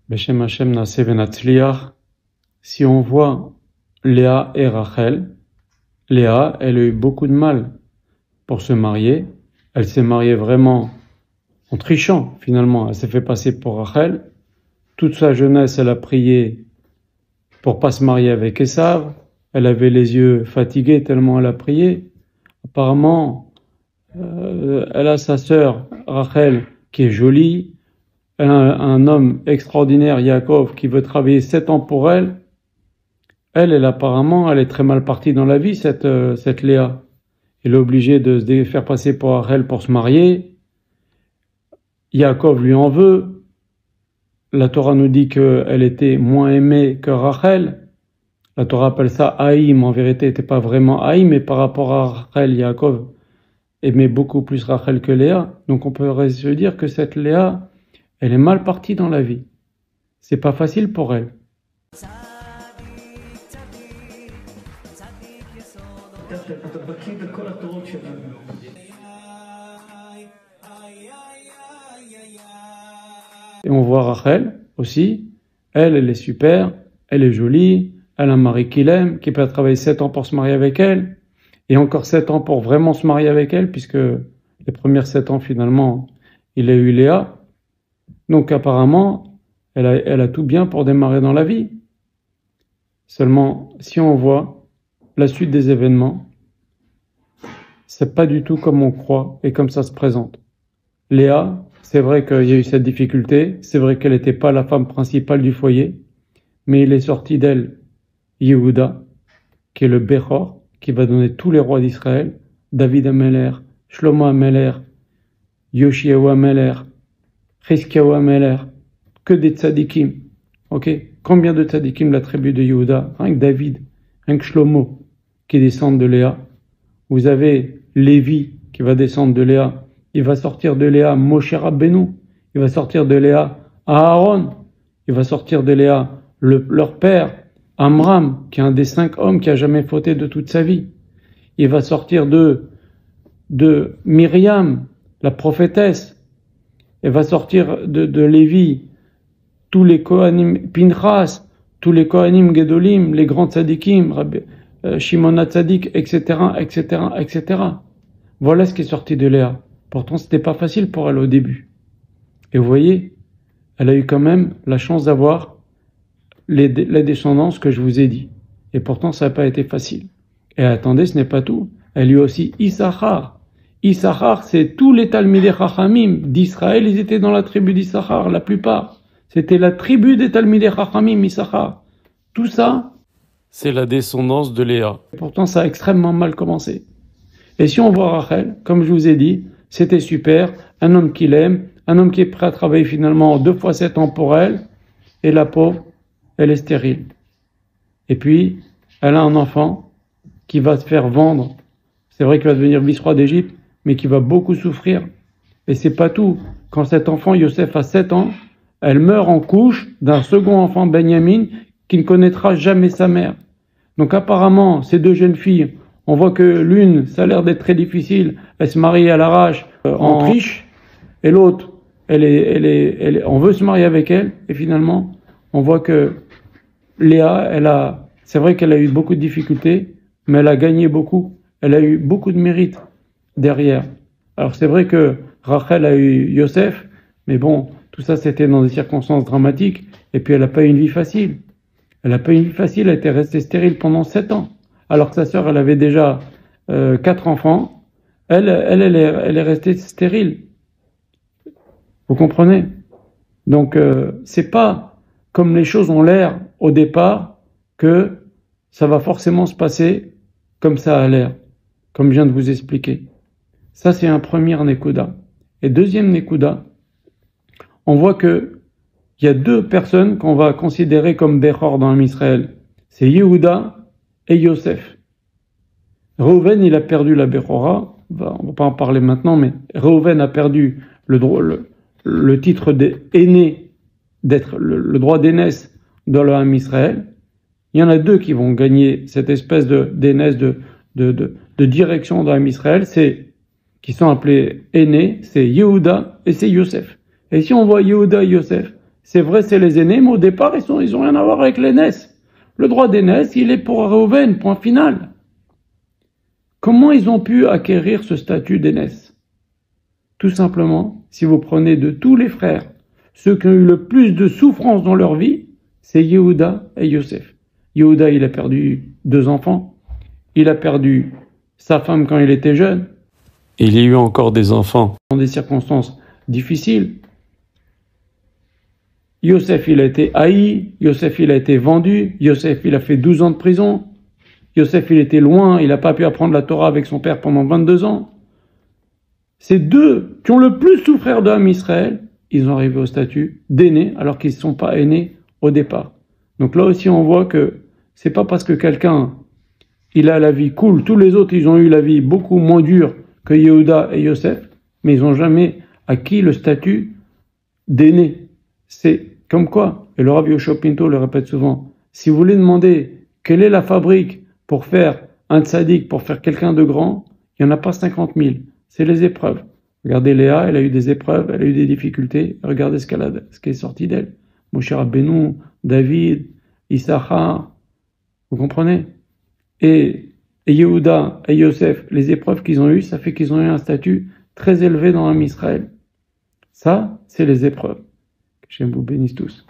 Beshem Hashem Naaseh Venatzliach. Si on voit Léa et Rachel, Léa, elle a eu beaucoup de mal pour se marier. Elle s'est mariée vraiment en trichant, finalement. Elle s'est fait passer pour Rachel. Toute sa jeunesse, elle a prié pour pas se marier avec Esav. Elle avait les yeux fatigués tellement elle a prié. Apparemment, elle a sa sœur Rachel qui est jolie. Elle a un homme extraordinaire, Yaakov, qui veut travailler 7 ans pour elle. Elle apparemment, elle est très mal partie dans la vie, cette Léa. Elle est obligée de se faire passer pour Rachel pour se marier. Yaakov lui en veut. La Torah nous dit qu'elle était moins aimée que Rachel. La Torah appelle ça Haïm. En vérité, elle n'était pas vraiment Haïm, mais par rapport à Rachel, Yaakov aimait beaucoup plus Rachel que Léa. Donc on peut se dire que cette Léa, elle est mal partie dans la vie. C'est pas facile pour elle. Et on voit Rachel aussi. Elle est super, elle est jolie, elle a un mari qui l'aime, qui peut travailler 7 ans pour se marier avec elle, et encore 7 ans pour vraiment se marier avec elle, puisque les premières 7 ans finalement, il a eu Léa. Donc apparemment, elle a tout bien pour démarrer dans la vie. Seulement, si on voit la suite des événements, c'est pas du tout comme on croit et comme ça se présente. Léa, c'est vrai qu'il y a eu cette difficulté, c'est vrai qu'elle n'était pas la femme principale du foyer, mais il est sorti d'elle Yehuda, qui est le Bechor, qui va donner tous les rois d'Israël, David Ameler, Shlomo Ameler, Yoshiahu Ameler, Chizkiyahu Ameler, que des tzadikim. Ok? Combien de tzadikim la tribu de Yehuda? Rien que David, rien que Shlomo, qui descendent de Léa. Vous avez Lévi, qui va descendre de Léa. Il va sortir de Léa Moshe Rabbeinu. Il va sortir de Léa Aaron. Il va sortir de Léa leur père, Amram, qui est un des 5 hommes qui a jamais fauté de toute sa vie. Il va sortir de Myriam, la prophétesse. Il va sortir de Lévi, tous les Kohanim, Pinchas, tous les Kohanim Gedolim, les grands tzadikim, Shimon HaTzadik, etc., etc., etc. Voilà ce qui est sorti de Léa. Pourtant, c'était pas facile pour elle au début. Et vous voyez, elle a eu quand même la chance d'avoir les descendances que je vous ai dit. Et pourtant, ça n'a pas été facile. Et attendez, ce n'est pas tout. Elle a eu aussi Issachar. Issachar, c'est tous les Talmidei Chachamim d'Israël, ils étaient dans la tribu d'Issachar, la plupart. C'était la tribu des Talmidei Chachamim, Issachar. Tout ça, c'est la descendance de Léa. Et pourtant, ça a extrêmement mal commencé. Et si on voit Rachel, comme je vous ai dit, c'était super, un homme qui l'aime, un homme qui est prêt à travailler finalement 2 fois 7 ans pour elle, et la pauvre, elle est stérile. Et puis, elle a un enfant qui va se faire vendre. C'est vrai qu'il va devenir vice-roi d'Égypte, mais qui va beaucoup souffrir. Et c'est pas tout. Quand cet enfant, Yosef, a 7 ans, elle meurt en couche d'un second enfant, Benjamin, qui ne connaîtra jamais sa mère. Donc apparemment, ces 2 jeunes filles, on voit que l'une, ça a l'air d'être très difficile, elle se marie à l'arrache, en triche, et l'autre, on veut se marier avec elle, et finalement, on voit que Léa, c'est vrai qu'elle a eu beaucoup de difficultés, mais elle a gagné beaucoup, elle a eu beaucoup de mérite derrière. Alors c'est vrai que Rachel a eu Yosef, mais bon, tout ça c'était dans des circonstances dramatiques, et puis elle n'a pas eu une vie facile. Elle n'a pas eu une vie facile, elle était restée stérile pendant 7 ans. Alors que sa sœur, elle avait déjà 4 enfants, elle est restée stérile. Vous comprenez? Donc, c'est pas comme les choses ont l'air au départ que ça va forcément se passer comme ça a l'air, comme je viens de vous expliquer. Ça, c'est un premier Nekuda. Et deuxième Nekuda, on voit que il y a 2 personnes qu'on va considérer comme Bechor dans Israël. C'est Yehuda et Yosef. Reuven, il a perdu la Bechora, on va pas en parler maintenant, mais Reuven a perdu le titre d'aîné, d'être le droit d'aînesse dans le Ham Israël. Il y en a 2 qui vont gagner cette espèce d'aînesse, de direction dans le Ham Israël, qui sont appelés aînés, c'est Yehuda et c'est Yosef. Et si on voit Yehuda et Yosef, C'est vrai, c'est les aînés, mais au départ, ils ont rien à voir avec l'aînesse. Le droit d'aînesse, il est pour Réhouven, point final. Comment ils ont pu acquérir ce statut d'aînesse? Tout simplement, si vous prenez de tous les frères, ceux qui ont eu le plus de souffrance dans leur vie, c'est Yehuda et Yosef. Yehuda, il a perdu 2 enfants. Il a perdu sa femme quand il était jeune. Et il y a eu encore des enfants dans des circonstances difficiles. Yosef, il a été haï. Yosef, il a été vendu. Yosef, il a fait 12 ans de prison. Yosef, il était loin. Il n'a pas pu apprendre la Torah avec son père pendant 22 ans. Ces 2 qui ont le plus souffert de Ham Israël, ils ont arrivé au statut d'aînés alors qu'ils ne sont pas aînés au départ. Donc là aussi, on voit que c'est pas parce que quelqu'un il a la vie cool, tous les autres ils ont eu la vie beaucoup moins dure que Yehuda et Yosef, mais ils n'ont jamais acquis le statut d'aîné. C'est comme quoi, et le Rav Yoshua Pinto le répète souvent, si vous voulez demander quelle est la fabrique pour faire un tzaddik, pour faire quelqu'un de grand, il n'y en a pas 50 000, c'est les épreuves. Regardez Léa, elle a eu des épreuves, elle a eu des difficultés, regardez ce qui est sorti d'elle. Moshe Rabbeinu, David, Issachar, vous comprenez? Et Yehuda et Yosef, les épreuves qu'ils ont eues, ça fait qu'ils ont eu un statut très élevé dans l'âme Israël. Ça, c'est les épreuves. Que Shem vous bénisse tous.